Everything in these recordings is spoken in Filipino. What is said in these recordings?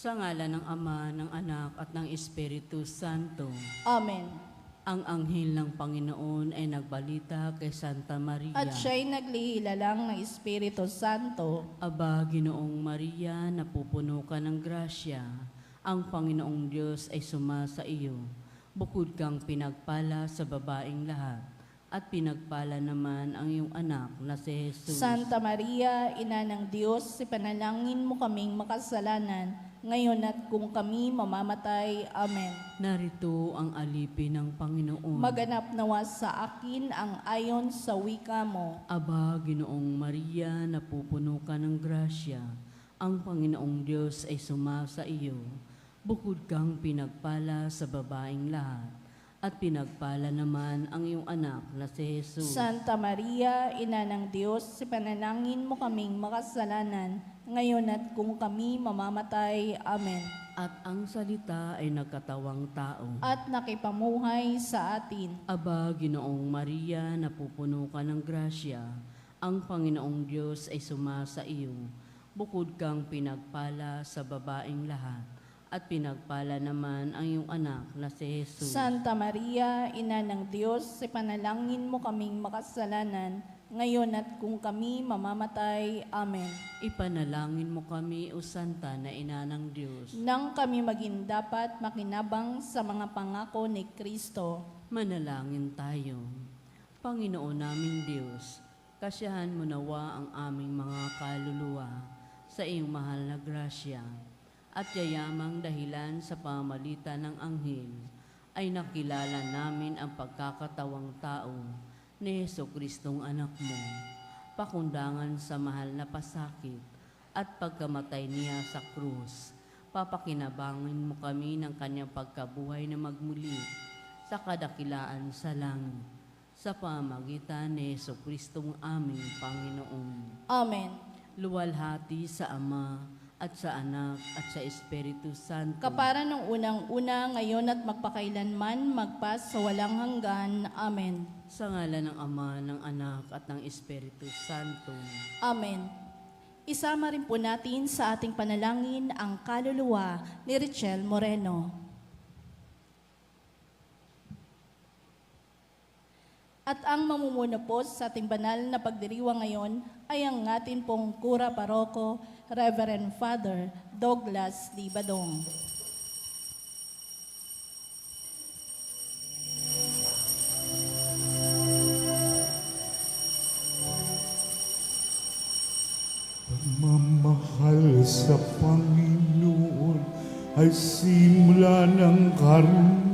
Sa ngalan ng Ama, ng Anak, at ng Espiritu Santo. Amen. Ang anghel ng Panginoon ay nagbalita kay Santa Maria. At siya'y naglihilalang ng Espiritu Santo. Aba, Ginoong Maria, napupuno ka ng grasya. Ang Panginoong Diyos ay sumasa iyo. Bukod kang pinagpala sa babaeng lahat, at pinagpala naman ang iyong anak na si Jesus. Santa Maria, Ina ng Diyos, ipanalangin mo kaming makasalanan, ngayon at kung kami mamamatay. Amen. Narito ang alipin ng Panginoon. Maganap nawa sa akin ang ayon sa wika mo. Aba, Ginoong Maria, napupuno ka ng grasya. Ang Panginoong Diyos ay sumasa iyo. Bukod kang pinagpala sa babaeng lahat, at pinagpala naman ang iyong anak na si Jesus. Santa Maria, Ina ng Diyos, ipanalangin mo kaming makasalanan, ngayon at kung kami mamamatay. Amen. At ang salita ay nagkatawang tao. At nakipamuhay sa atin. Aba, Ginoong Maria, napupuno ka ng grasya. Ang Panginoong Diyos ay sumasa iyo. Bukod kang pinagpala sa babaeng lahat, at pinagpala naman ang iyong anak na si Jesus. Santa Maria, Ina ng Diyos, ipanalangin mo kaming makasalanan, ngayon at kung kami mamamatay. Amen. Ipanalangin mo kami, O Santa na Ina ng Diyos. Nang kami maging dapat makinabang sa mga pangako ni Kristo. Manalangin tayo. Panginoon naming Diyos, kasiyahan mo nawa ang aming mga kaluluwa sa iyong mahal na grasya, at yayamang dahilan sa pamalitan ng anghel ay nakilala namin ang pagkakatawang tao ni Jesucristong anak mo, pakundangan sa mahal na pasakit at pagkamatay niya sa krus. Papakinabangin mo kami ng kanyang pagkabuhay na magmuli sa kadakilaan sa langit, sa pamagitan ni Jesucristong aming Panginoon. Amen. Luwalhati sa Ama, at sa Anak, at sa Espiritu Santo. Kapara ng unang-una, ngayon at magpakailanman, magpas sa walang hanggan. Amen. Sa ngalan ng Ama, ng Anak, at ng Espiritu Santo. Amen. Isama rin po natin sa ating panalangin ang kaluluwa ni Richel Moreno. At ang mamumuno po sa ating banal na pagdiriwang ngayon ay ang atin pong Kura Paroko, Reverend Father Douglas D. Badong. Pagmamahal sa Panginoon ay simula ng karunungan.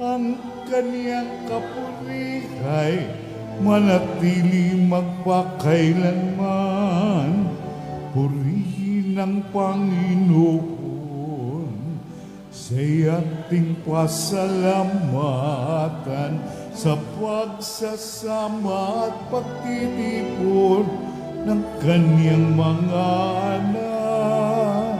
Ang kaniyang kapurihay manatili magpakailanman. Purihin ang Panginoon siya'y ating pasalamatan sa pagsasama at pagtitipon ng kaniyang mga anak.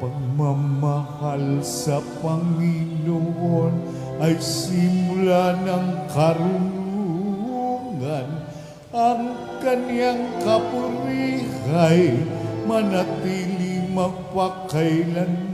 Pagmamahal sa Panginoon ay simula ng karunungan. Ang kaniyang kapurihay manatili magpakailanman.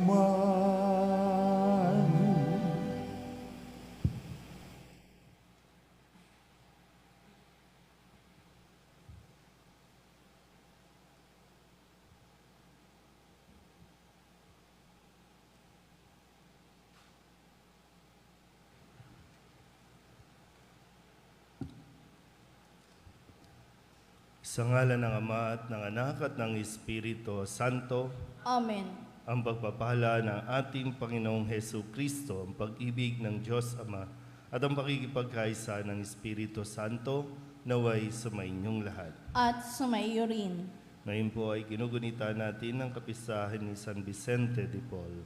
Sa ngalan ng Ama at ng Anak at ng Espiritu Santo, Amen. ang pagpapala ng ating Panginoong Hesu Kristo, ang pag-ibig ng Diyos Ama, at ang pakikipagkaisa ng Espiritu Santo, naway sumainyong lahat. At sumaiyo rin. Ngayon po ay ginugunita natin ang kapistahan ni San Vicente de Paul.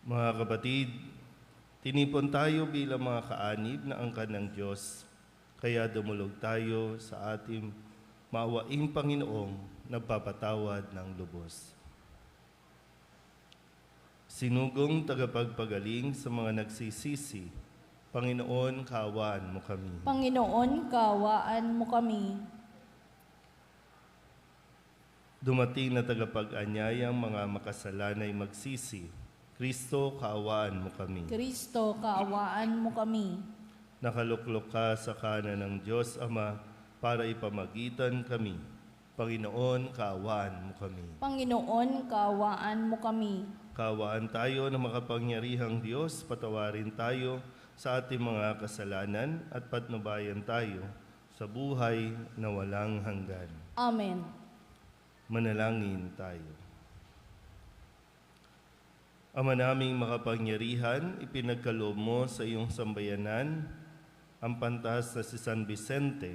Mga kapatid, tinipon tayo bilang mga kaanib na angkan ng Diyos, kaya dumulog tayo sa ating maawaing Panginoong nagpapatawad ng lubos. Sinugong tagapagpagaling sa mga nagsisisi, Panginoon, kaawaan mo kami. Panginoon, kaawaan mo kami. Dumating na tagapag-anyayang mga makasalanay magsisi. Kristo, kaawaan mo kami. Kristo, kaawaan mo kami. Nakaluklok ka sa kanan ng Diyos Ama para ipamagitan kami. Panginoon, kaawaan mo kami. Panginoon, kaawaan mo kami. Kaawaan tayo ng makapangyarihang Diyos, patawarin tayo sa ating mga kasalanan at patnubayan tayo sa buhay na walang hanggan. Amen. Manalangin tayo. Ama naming makapangyarihan, ipinagkaloob mo sa iyong sambayanan ang pantas na si San Vicente.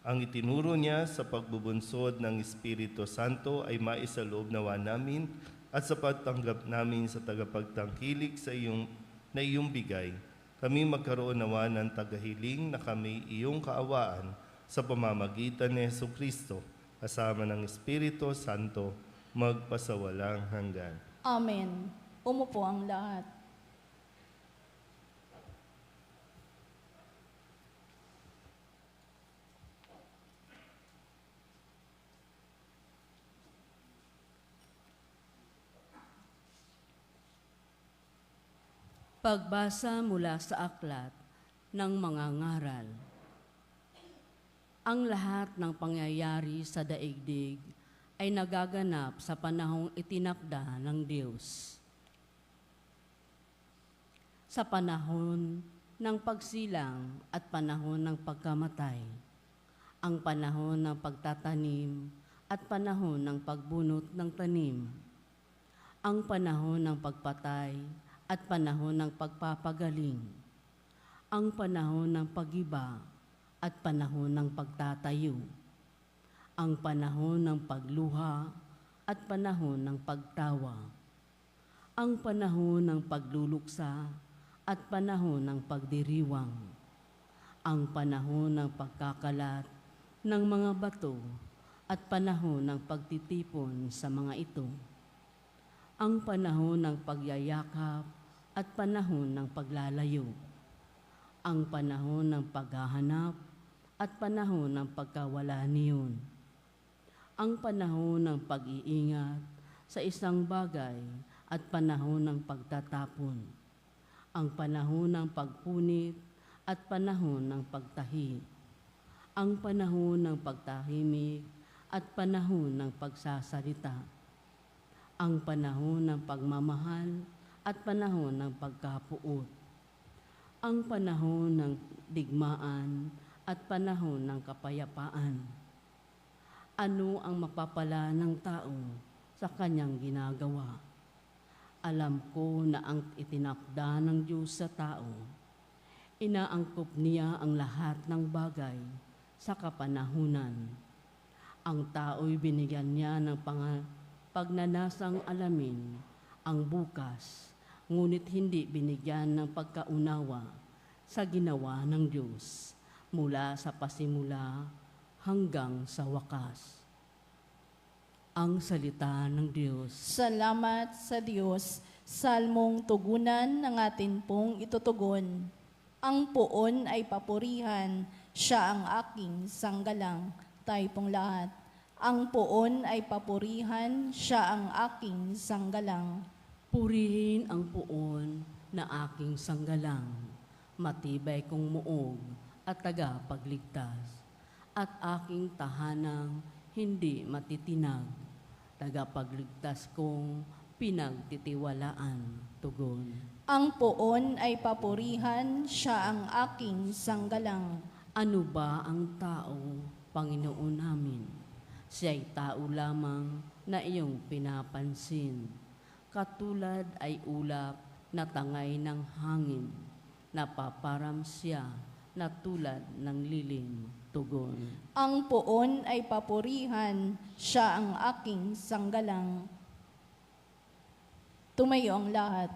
Ang itinuro niya sa pagbubunsod ng Espiritu Santo ay maisaloob nawa namin at sa pagtanggap namin sa tagapagtangkilik sa iyong bigay. Kami magkaroon nawa ng tagahiling na kami iyong kaawaan sa pamamagitan ni Jesucristo, kasama ng Espiritu Santo, magpasawalang hanggan. Amen. Umupo ang lahat. Pagbasa mula sa aklat ng mga ngaral. Ang lahat ng pangyayari sa daigdig ay nagaganap sa panahong itinakda ng Diyos. Sa panahon ng pagsilang at panahon ng pagkamatay, ang panahon ng pagtatanim at panahon ng pagbunot ng tanim, ang panahon ng pagpatay at panahon ng pagpapagaling, ang panahon ng pagiba at panahon ng pagtatayo, ang panahon ng pagluha at panahon ng pagtawa, ang panahon ng pagluluksa at panahon ng pagdiriwang, ang panahon ng pagkakalat ng mga bato at panahon ng pagtitipon sa mga ito, ang panahon ng pagyayakap at panahon ng paglalayo, ang panahon ng paghahanap at panahon ng pagkawala niyon, ang panahon ng pag-iingat sa isang bagay at panahon ng pagtatapon, ang panahon ng pagpunit at panahon ng pagtahi, ang panahon ng pagtahimik at panahon ng pagsasalita, ang panahon ng pagmamahal at panahon ng pagkapuot, ang panahon ng digmaan at panahon ng kapayapaan. Ano ang mapapala ng tao sa kanyang ginagawa? Alam ko na ang itinakda ng Diyos sa tao, inaangkop niya ang lahat ng bagay sa kapanahunan. Ang tao'y binigyan niya ng pagnanasang alamin ang bukas, ngunit hindi binigyan ng pagkaunawa sa ginawa ng Diyos mula sa pasimula hanggang sa wakas. Ang salita ng Diyos. Salamat sa Diyos. Salmong tugunan ng atin pong itutugon. Ang poon ay papurihan, siya ang aking sanggalang. Tayo pong lahat. Ang poon ay papurihan, siya ang aking sanggalang. Purihin ang puon na aking sanggalang, matibay kong muog at tagapagligtas, at aking tahanang hindi matitinag, tagapagligtas kong pinagtitiwalaan tugon. Ang poon ay papurihan, siya ang aking sanggalang. Ano ba ang tao, Panginoon namin? Siya'y tao lamang na iyong pinapansin. Katulad ay ulap na tangay ng hangin, napaparam siya na tulad ng lilim tugon. Ang poon ay papurihan, siya ang aking sanggalang. Tumayo ang lahat.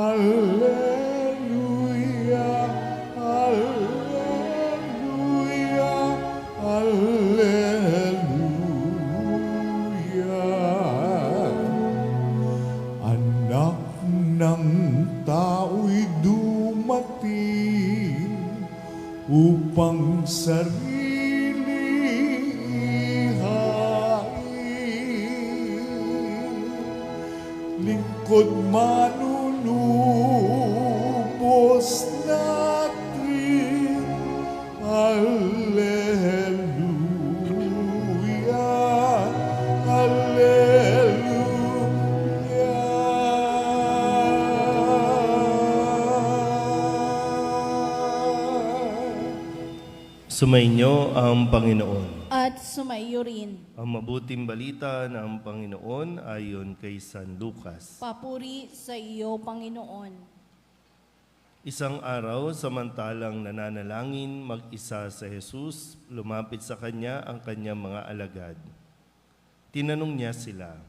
Hallelujah, hallelujah, natin upang sarili ihain. Lingkod manunubos natin, Alleluia, Alleluia. Sumainyo ang Panginoon. At sumaiyo rin. Ang mabuting balita ng Panginoon ayon kay San Lucas. Papuri sa iyo, Panginoon. Isang araw, samantalang nananalangin mag-isa sa Jesus, lumapit sa kanya ang kanyang mga alagad. Tinanong niya sila,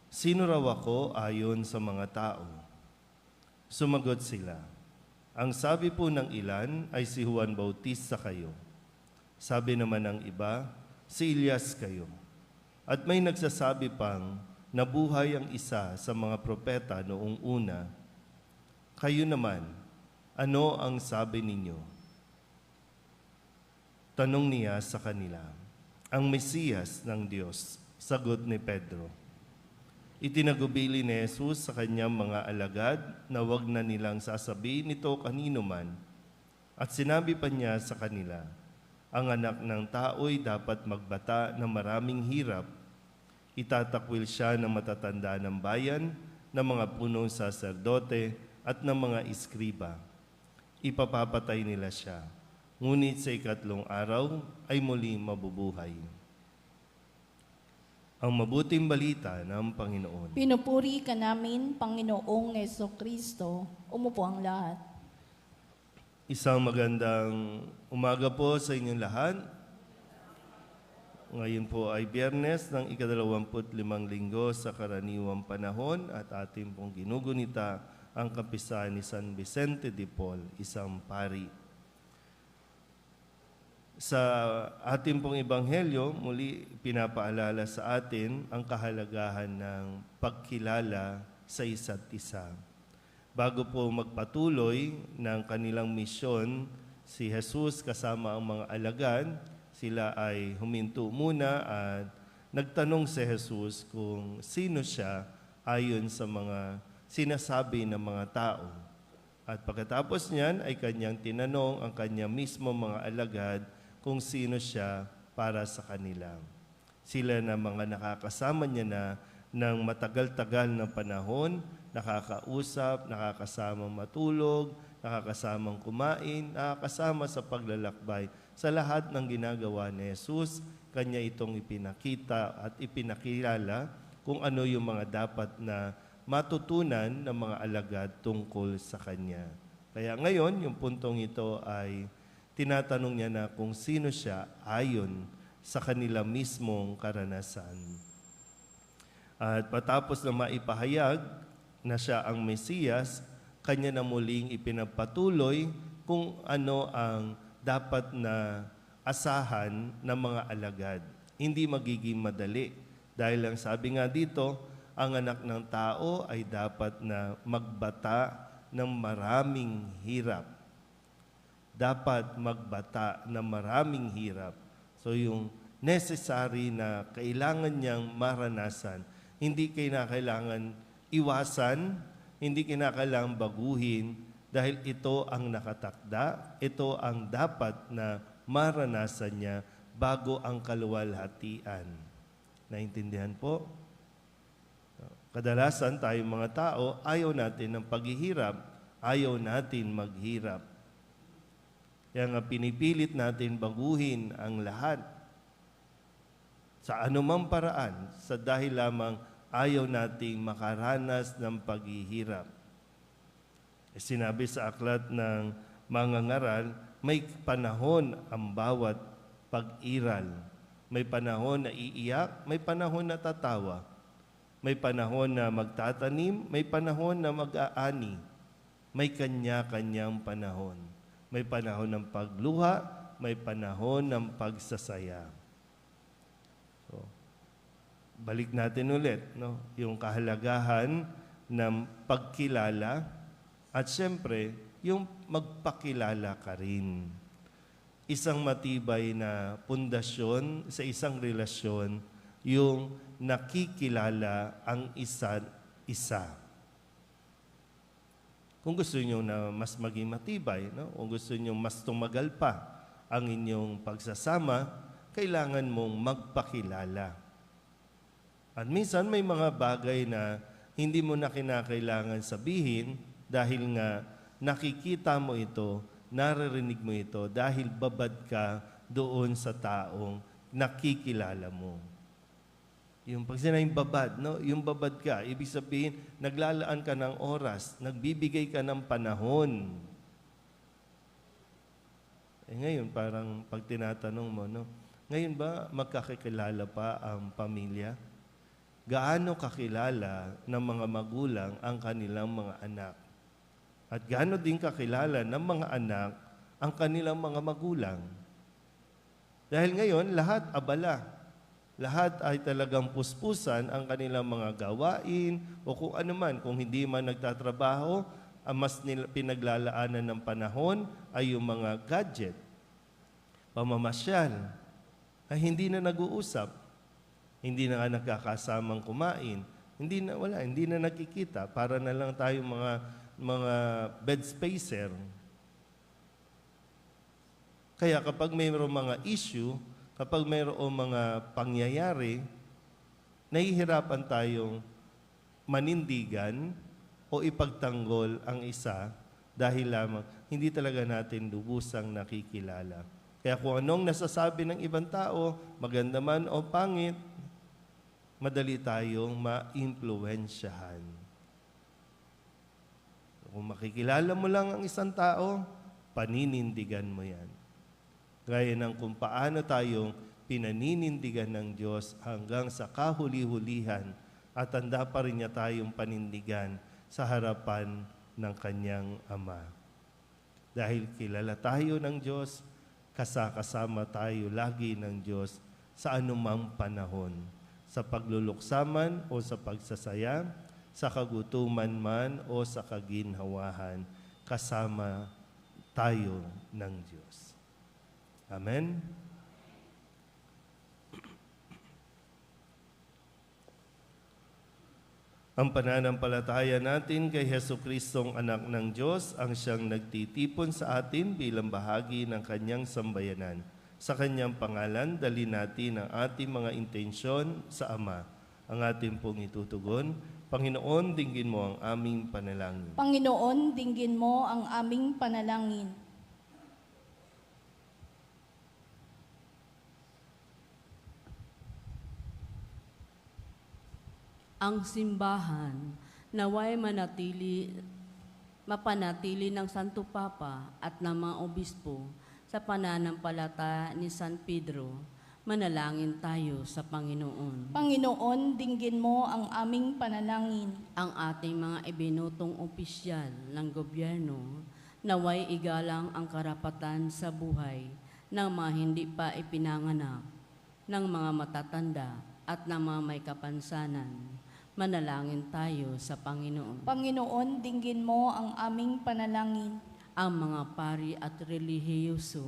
"Sino raw ako ayon sa mga tao?" Sumagot sila, "Ang sabi po ng ilan ay si Juan Bautista kayo. Sabi naman ng iba, si Elias kayo. At may nagsasabi pang nabuhay ang isa sa mga propeta noong una. Kayo naman, ano ang sabi ninyo?" Tanong niya sa kanila, "Ang Mesiyas ng Diyos," sagot ni Pedro. Itinagubili ni Jesus sa kanyang mga alagad na wag na nilang sasabihin ito kanino man. At sinabi pa niya sa kanila, "Ang anak ng tao'y dapat magbata ng maraming hirap. Itatakwil siya ng matatanda ng bayan, ng mga punong saserdote at ng mga iskriba. Ipapapatay nila siya, ngunit sa ikatlong araw ay muling mabubuhay." Ang mabuting balita ng Panginoon. Pinupuri ka namin, Panginoong Jesucristo. Umupo ang lahat. Isang magandang umaga po sa inyong lahat. Ngayon po ay Biyernes ng ika-25 linggo sa karaniwang panahon at ating pong ginugunita ang kapisahan ni San Vicente de Paul, isang pari. Sa ating pong ebanghelyo, muli pinapaalala sa atin ang kahalagahan ng pagkilala sa isa't isa. Bago po magpatuloy ng kanilang misyon, si Jesus kasama ang mga alagad, sila ay huminto muna at nagtanong si Jesus kung sino siya ayon sa mga sinasabi ng mga tao. At pagkatapos niyan ay kanyang tinanong ang kanyang mismo mga alagad kung sino siya para sa kanila. Sila na mga nakakasama niya na ng matagal-tagal na panahon, nakakausap, nakakasamang matulog, nakakasamang kumain, nakakasama sa paglalakbay. Sa lahat ng ginagawa ni Jesus, kanya itong ipinakita at ipinakilala kung ano yung mga dapat na matutunan ng mga alagad tungkol sa kanya. Kaya ngayon, yung puntong ito ay tinatanong niya na kung sino siya ayon sa kanila mismong karanasan. At patapos na maipahayag na siya ang Mesiyas, kanya na muling ipinagpatuloy kung ano ang dapat na asahan ng mga alagad. Hindi magiging madali dahil ang sabi nga dito, ang anak ng tao ay dapat na magbata ng maraming hirap. Dapat magbata ng maraming hirap. So yung necessary na kailangan niyang maranasan, hindi kailangan iwasan, hindi kailangan baguhin, dahil ito ang nakatakda, ito ang dapat na maranasan niya bago ang kaluwalhatian. Naintindihan po? Kadalasan tayong mga tao, ayaw natin ng paghihirap, ayaw natin maghirap. Kaya nga pinipilit natin baguhin ang lahat sa anumang paraan sa dahil lamang ayaw nating makaranas ng paghihirap. Sinabi sa aklat ng mga ngaral, may panahon ang bawat pag-iral. May panahon na iiyak, may panahon na tatawa. May panahon na magtatanim, may panahon na mag-aani. May kanya-kanyang panahon. May panahon ng pagluha, may panahon ng pagsasaya. So, balik natin ulit, no? Yung kahalagahan ng pagkilala at siyempre, yung magpakilala ka rin. Isang matibay na pundasyon sa isang relasyon, yung nakikilala ang isa't isa. Kung gusto niyo na mas maging matibay, no? Kung gusto niyo mas tumagal pa ang inyong pagsasama, kailangan mong magpakilala. At minsan may mga bagay na hindi mo na kinakailangan sabihin dahil nga nakikita mo ito, naririnig mo ito dahil babad ka doon sa taong nakikilala mo. Yung pag sinabing babad, no? Yung babad ka, ibig sabihin, naglalaan ka ng oras, nagbibigay ka ng panahon. Ngayon, parang pag tinatanong mo, no? Ngayon ba magkakilala pa ang pamilya? Gaano kakilala ng mga magulang ang kanilang mga anak? At gaano din kakilala ng mga anak ang kanilang mga magulang? Dahil ngayon, lahat abala. Lahat ay talagang puspusan ang kanilang mga gawain o kung ano man. Kung hindi man nagtatrabaho, ang mas pinaglalaanan ng panahon ay yung mga gadget, pamamasyal, ay hindi na nag-uusap, hindi na nga nagkakasamang kumain, hindi na nakikita, para na lang tayo mga bed spacer. Kaya kapag mayroong mga issue, kapag mayroong mga pangyayari, nahihirapan tayong manindigan o ipagtanggol ang isa dahil lamang hindi talaga natin lubusang nakikilala. Kaya kung anong nasasabi ng ibang tao, maganda man o pangit, madali tayong ma-impluwensyahan. Kung makikilala mo lang ang isang tao, paninindigan mo yan. Gaya ng kung paano tayong pinaninindigan ng Diyos hanggang sa kahuli-hulihan at handa pa rin niya tayong panindigan sa harapan ng Kanyang Ama. Dahil kilala tayo ng Diyos, kasama tayo lagi ng Diyos sa anumang panahon, sa pagluluksaman o sa pagsasaya, sa kagutuman man o sa kaginhawahan, kasama tayo ng Diyos. Amen? Ang pananampalataya natin kay Jesucristong anak ng Diyos ang siyang nagtitipon sa atin bilang bahagi ng kanyang sambayanan. Sa kanyang pangalan, dali natin ang ating mga intensyon sa Ama. Ang ating pong itutugon, Panginoon, dinggin mo ang aming panalangin. Panginoon, dinggin mo ang aming panalangin. Ang simbahan naway mapanatili ng Santo Papa at ng mga obispo sa pananampalataya ni San Pedro. Manalangin tayo sa Panginoon. Panginoon, dinggin mo ang aming panalangin. Ang ating mga ibinutong opisyal ng gobyerno naway igalang ang karapatan sa buhay ng mga hindi pa ipinanganak, ng mga matatanda at ng mga may kapansanan. Manalangin tayo sa Panginoon. Panginoon, dinggin mo ang aming panalangin. Ang mga pari at relihiyoso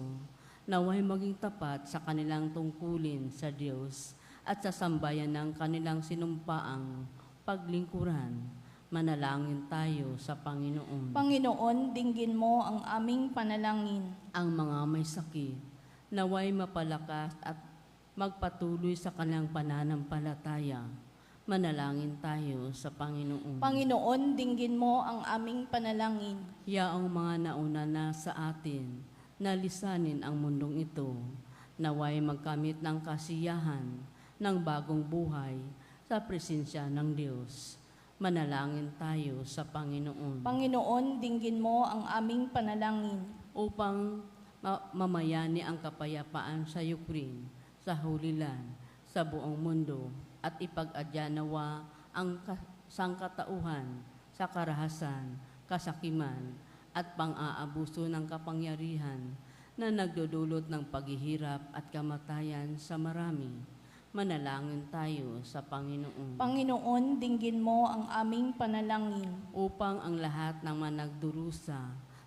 naway maging tapat sa kanilang tungkulin sa Diyos at sa sambayan ng kanilang sinumpaang paglingkuran. Manalangin tayo sa Panginoon. Panginoon, dinggin mo ang aming panalangin. Ang mga may sakit naway mapalakas at magpatuloy sa kanilang pananampalataya. Manalangin tayo sa Panginoon. Panginoon, dinggin mo ang aming panalangin. Yaong mga nauna na sa atin, na lisanin ang mundong ito, naway magkamit ng kasiyahan ng bagong buhay sa presensya ng Diyos. Manalangin tayo sa Panginoon. Panginoon, dinggin mo ang aming panalangin. Upang mamayani ang kapayapaan sa Ukraine, sa Holy Land, sa buong mundo, at ipag-adya nawa ang sangkatauhan sa karahasan, kasakiman, at pang-aabuso ng kapangyarihan na nagdudulot ng paghihirap at kamatayan sa marami. Manalangin tayo sa Panginoon. Panginoon, dinggin mo ang aming panalangin. Upang ang lahat ng mga nagdurusa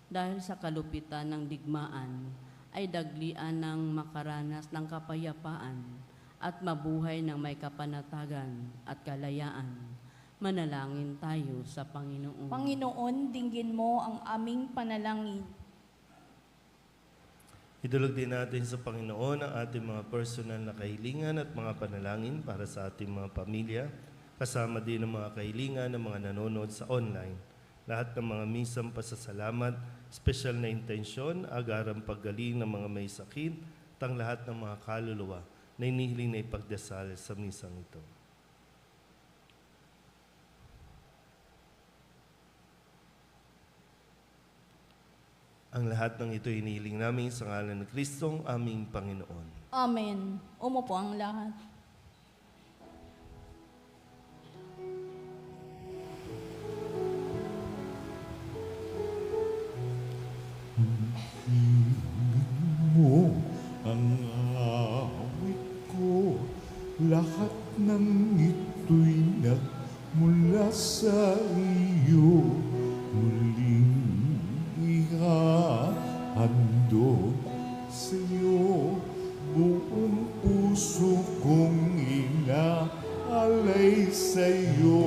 dahil sa kalupitan ng digmaan, ay daglian ng makaranas ng kapayapaan at mabuhay ng may kapanatagan at kalayaan. Manalangin tayo sa Panginoon. Panginoon, dinggin mo ang aming panalangin. Idulog din natin sa Panginoon ang ating mga personal na kahilingan at mga panalangin para sa ating mga pamilya, kasama din ang mga kahilingan ng mga nanonood sa online. Lahat ng mga misang pasasalamat, special na intensyon, agarang paggaling ng mga may sakit, at ang lahat ng mga kaluluwa na inihiling na ipagdasal sa misang ito. Ang lahat ng ito inihiling namin sa ngalan ng Kristong aming Panginoon. Amen. Umupo ang lahat. mo ang awit ko, lahat ng ito'y nagmula sa iyo, muling ihahandog sa iyo, buong puso kong inaalay sa iyo.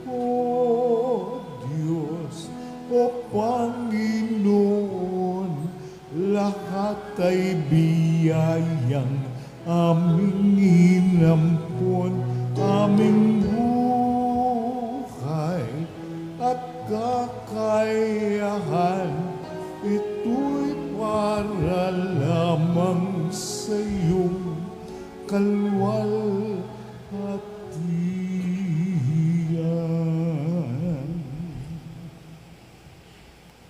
O Diyos, o Panginoon, lahat ay biyayang aming inampon, aming buhay at kakayahan. Ito'y para lamang sa iyong kalwalhatian.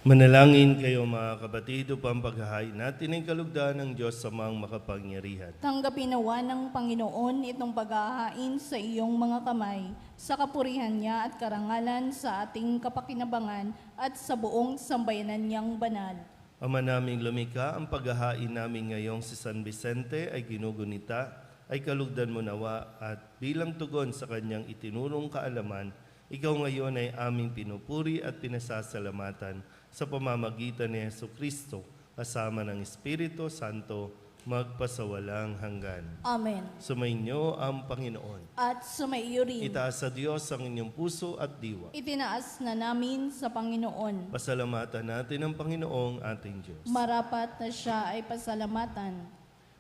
Manalangin kayo mga kapatid upang paghahain natin ang kalugdan ng Diyos sa mga makapangyarihan. Tanggapin nawa ng Panginoon itong paghahain sa iyong mga kamay, sa kapurihan niya at karangalan sa ating kapakinabangan at sa buong sambayanan niyang banal. Ama naming lumikha, ang paghahain namin ngayong si San Vicente ay ginugunita, ay kalugdan mo nawa at bilang tugon sa kanyang itinurong kaalaman, ikaw ngayon ay aming pinupuri at pinasasalamatan sa pamamagitan ni Jesucristo, kasama ng Espiritu Santo, magpasawalang hanggan. Amen. Sumainyo ang Panginoon. At sumaiyo rin. Itaas sa Diyos ang inyong puso at diwa. Itinaas na namin sa Panginoon. Pasalamatan natin ang Panginoong ating Diyos. Marapat na siya ay pasalamatan.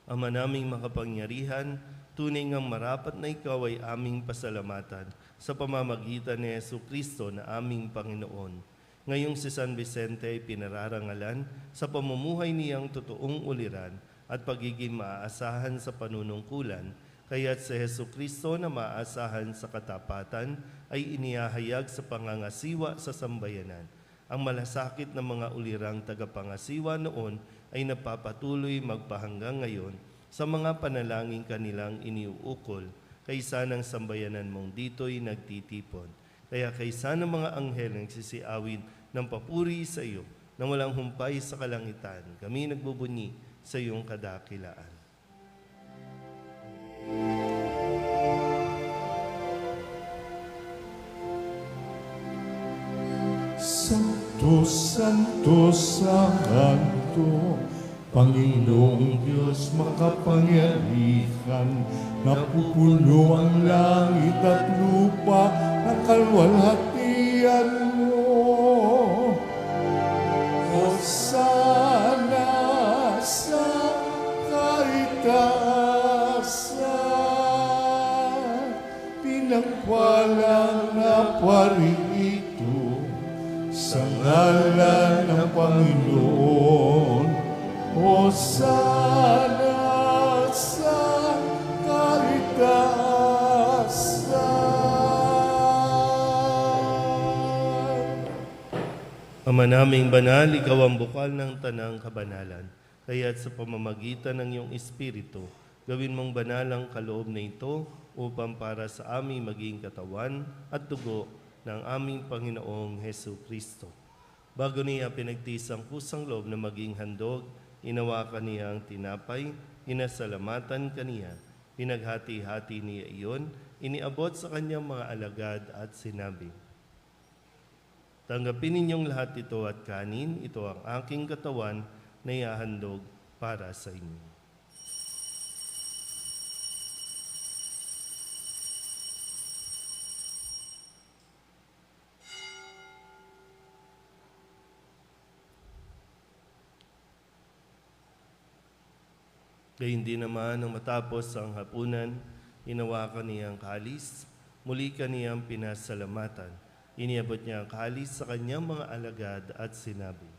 Ama naming makapangyarihan, tunay ngang marapat na ikaw ay aming pasalamatan sa pamamagitan ni Jesucristo na aming Panginoon. Ngayong si San Vicente ay pinararangalan sa pamumuhay niyang totoong uliran at pagiging maaasahan sa panunungkulan, kaya't si Jesucristo na maaasahan sa katapatan ay inihahayag sa pangangasiwa sa sambayanan. Ang malasakit ng mga ulirang tagapangasiwa noon ay napapatuloy magpahanggang ngayon sa mga panalangin kanilang iniuukol, kaysa ng sambayanan mong dito'y nagtitipon. Kaya kaysa ng mga anghel nagsisiawin ng papuri sa iyo na walang humpay sa kalangitan, kami nagbubunyi sa iyong kadakilaan. Santo, Santo, Santo, Panginoong Diyos makapangyarihan, napupuno ang langit at lupa ng kalwalhatian mo. Hosana sa kaitaasan, pinagpalang na parito sa ngalan ng Panginoon. Hosana sa kaitaasan. Ama naming banal, ikaw ang bukal ng tanang kabanalan. Kaya't sa pamamagitan ng iyong Espiritu, gawin mong banal ang kaloob na ito upang para sa aming maging katawan at dugo ng aming Panginoong Hesu Kristo. Bago niya pinagtiis ang kusang loob na maging handog, inawakan niya ang tinapay, inasalamatan kaniya, pinaghati-hati niya iyon, iniabot sa kanyang mga alagad at sinabi, Tanggapin ninyong lahat ito at kanin, ito ang aking katawan na ihahandog para sa inyo. Gayun din naman nang matapos ang hapunan, hinawakan niya ang kalis, muli kaniyang pinasalamatan. Iniabot niya ang kalis sa kanyang mga alagad at sinabi,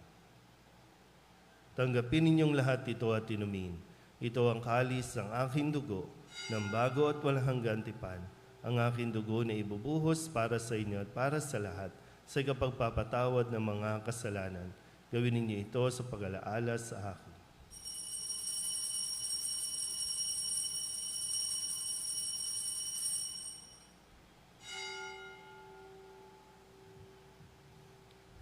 tanggapin ninyong lahat ito at inumin. Ito ang kalis ng aking dugo, ng bago at walang hanggang tipan. Ang aking dugo na ibubuhos para sa inyo at para sa lahat, sa kapagpapatawad ng mga kasalanan. Gawin ninyo ito sa pag-alaala sa akin.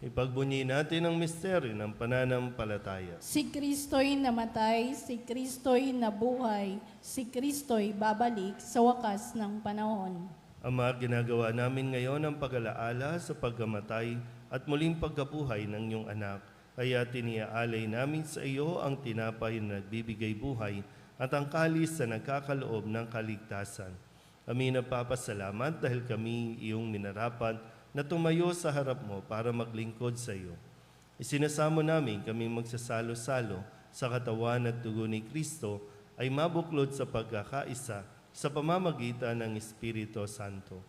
Ipagbunyi natin ang misteryo ng pananampalataya. Si Kristo'y namatay, si Kristo'y nabuhay, si Kristo'y babalik sa wakas ng panahon. Ama, ginagawa namin ngayon ang pag-alaala sa pagkamatay at muling pagkabuhay ng iyong anak. Kaya tiniaalay namin sa iyo ang tinapay na nagbibigay buhay at ang kalis na nagkakaloob ng kaligtasan. Kami nagpapasalamat dahil kami iyong minarapat na tumayo sa harap mo para maglingkod sa iyo. Isinasamo namin kami magsasalo-salo sa katawan at dugo ni Kristo ay mabuklod sa pagkakaisa sa pamamagitan ng Espiritu Santo.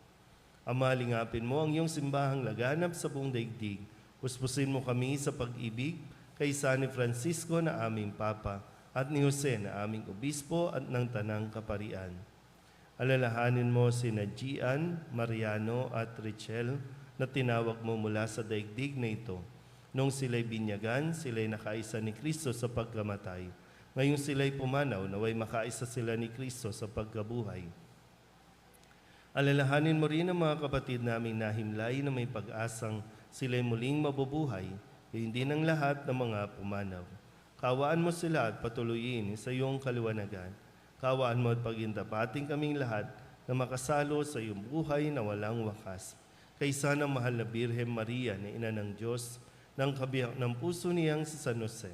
Ama, lingapin mo ang iyong simbahang laganap sa buong daigdig. Puspusin mo kami sa pag-ibig kay San Francisco na aming Papa at ni Jose na aming Obispo at ng Tanang Kaparian. Alalahanin mo sina Gian, Mariano at Richel na tinawag mo mula sa daigdig na ito. Nung sila'y binyagan, sila'y nakaisa ni Kristo sa pagkamatay. Ngayong sila'y pumanaw, naway makaisa sila ni Kristo sa pagkabuhay. Alalahanin mo rin ang mga kapatid naming nahimlay na may pag-asang sila'y muling mabubuhay, hindi ng lahat ng mga pumanaw. Kawaan mo sila at patuloyin sa iyong kaliwanagan. Kawaan mo at pagintapating kaming lahat na makasalo sa iyong buhay na walang wakas. Kaysa ng mahal na Birhen Maria na ina ng Diyos, ng kabiyak ng puso niyang si San Jose.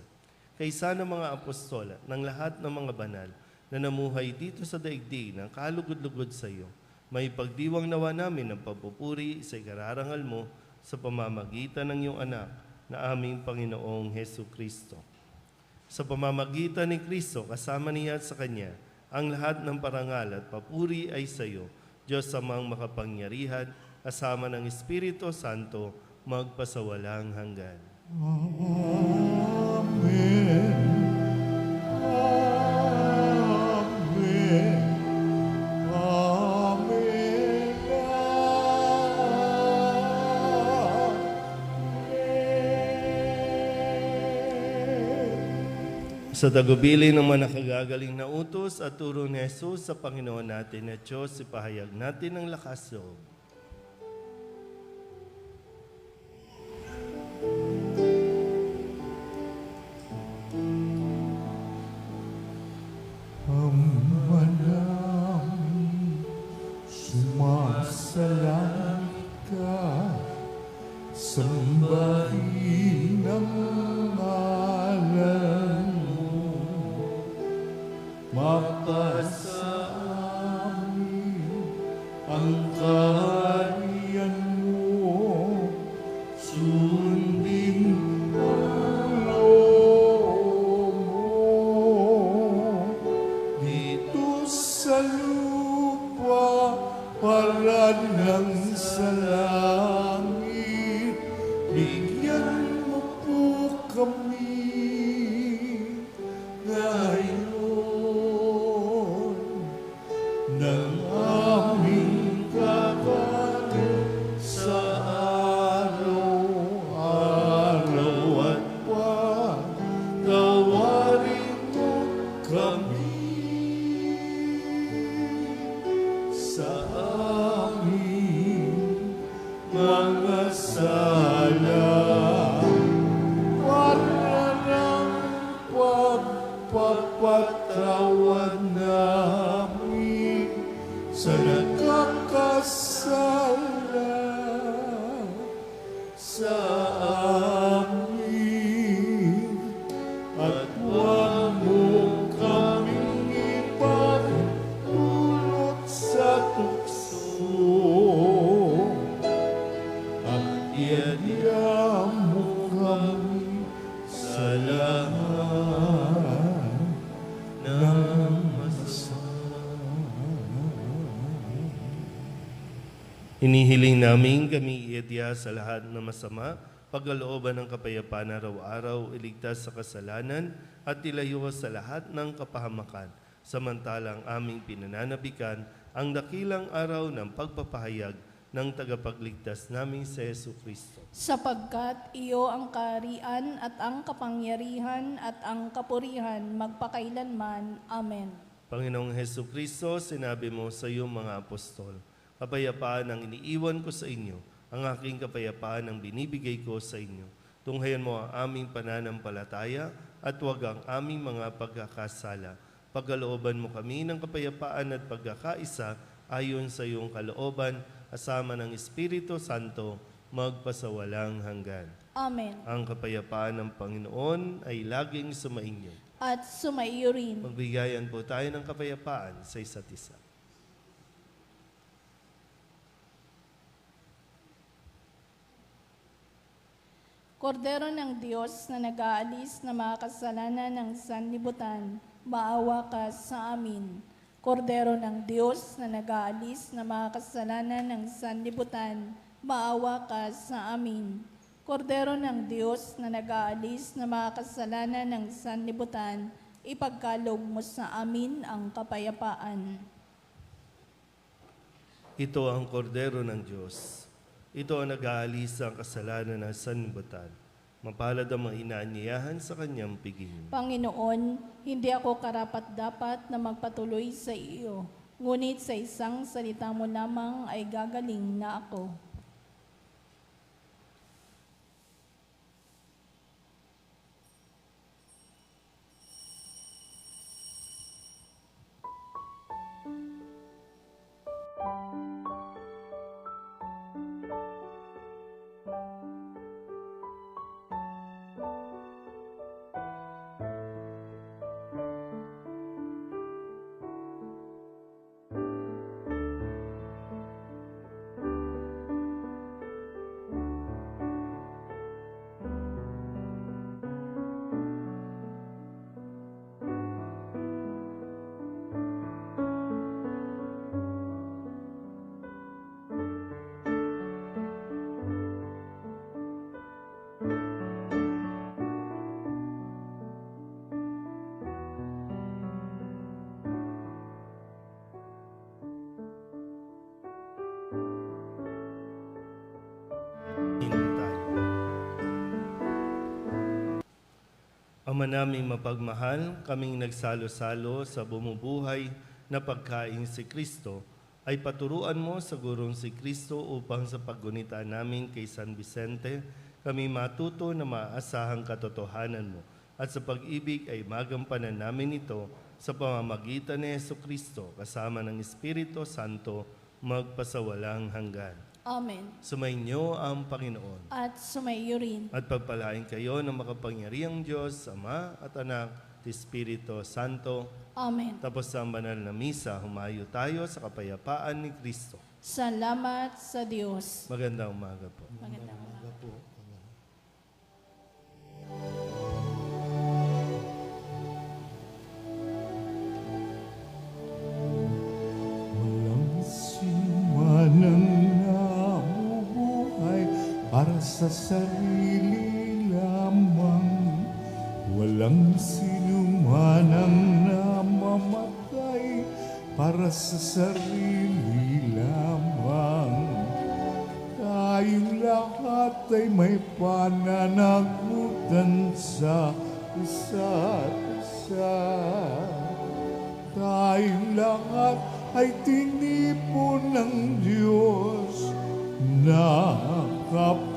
Kaysa ng mga apostol at ng lahat ng mga banal na namuhay dito sa daigdig ng kalugod-lugod sa iyo, may pagdiwang nawa namin ng pagpupuri sa ikararangal mo sa pamamagitan ng iyong anak na aming Panginoong Hesu Kristo. Sa pamamagitan ni Kristo, kasama niya at sa Kanya, ang lahat ng parangal at papuri ay sa iyo, Diyos amang makapangyarihan, kasama ng Espiritu Santo, magpasawalang hanggan. Amen. Amen. Amen. Sa tagubilin ng mga nakagagaling na utos at turo ni Jesus sa Panginoon natin at Diyos, ipahayag natin ang lakas loob. Ama namin, sumasalangit ka, sambahin ang ngalan mo, mapasa amin ang kaharian mo, sundin ang loob mo, dito sa lupa para lang sa langit. Bigyan mo po kami ngayon Hinihiling namin kami iadya sa lahat ng masama, pagkalooban ng kapayapaan araw-araw, iligtas sa kasalanan at ilayo sa lahat ng kapahamakan. Samantalang aming pinananabikan ang dakilang araw ng pagpapahayag ng tagapagligtas naming si Jesucristo. Sapagkat iyo ang kaharian at ang kapangyarihan at ang kapurihan magpakailanman. Amen. Panginoong Jesucristo, sinabi mo sa iyong mga apostol, kapayapaan ang iniiwan ko sa inyo, ang aking kapayapaan ang binibigay ko sa inyo. Tunghayan mo ang aming pananampalataya at huwag ang aming mga pagkakasala. Pagkalooban mo kami ng kapayapaan at pagkakaisa ayon sa iyong kalooban, asama ng Espiritu Santo, magpasawalang hanggan. Amen. Ang kapayapaan ng Panginoon ay laging sumainyo. At sumaiyo rin. Magbigayan po tayo ng kapayapaan sa isa't isa. Kordero ng Diyos na nag-aalis na mga kasalanan ng sanlibutan, maawa ka sa amin. Kordero ng Diyos na nag-aalis na mga kasalanan ng sanlibutan, maawa ka sa amin. Kordero ng Diyos na nag-aalis na mga kasalanan ng sanlibutan, ipagkaloob mo sa amin ang kapayapaan. Ito ang kordero ng Diyos. Ito ang nag-aalis sa kasalanan ng sanlibutan. Mapalad ang mga inaanyayahan sa kanyang piging. Panginoon, hindi ako karapat-dapat na magpatuloy sa iyo, ngunit sa isang salita mo lamang ay gagaling na ako. Ama naming mapagmahal, kaming nagsalo-salo sa bumubuhay na pagkain si Kristo, ay paturuan mo sa gurong si Kristo upang sa paggunita namin kay San Vicente, kami matuto na maasahang katotohanan mo at sa pag-ibig ay magampanan namin ito sa pamamagitan ni Jesucristo kasama ng Espiritu Santo magpasawalang hanggan. Amen. Sumainyo ang Panginoon. At sumaiyo rin. At pagpalain kayo ng makapangyarihang Diyos, Ama at Anak at Espiritu Santo. Amen. Tapos ang banal na misa, humayo tayo sa kapayapaan ni Kristo. Salamat sa Diyos. Magandang umaga po. Magandang umaga. Walang sinumanang nabubuhay para sa sarili lamang. Walang sinumanang namamatay para sa sarili lamang. Tayong lahat ay may pananagutan sa isa't isa. Tayong lahat ay tinipon ng Diyos na kapatid.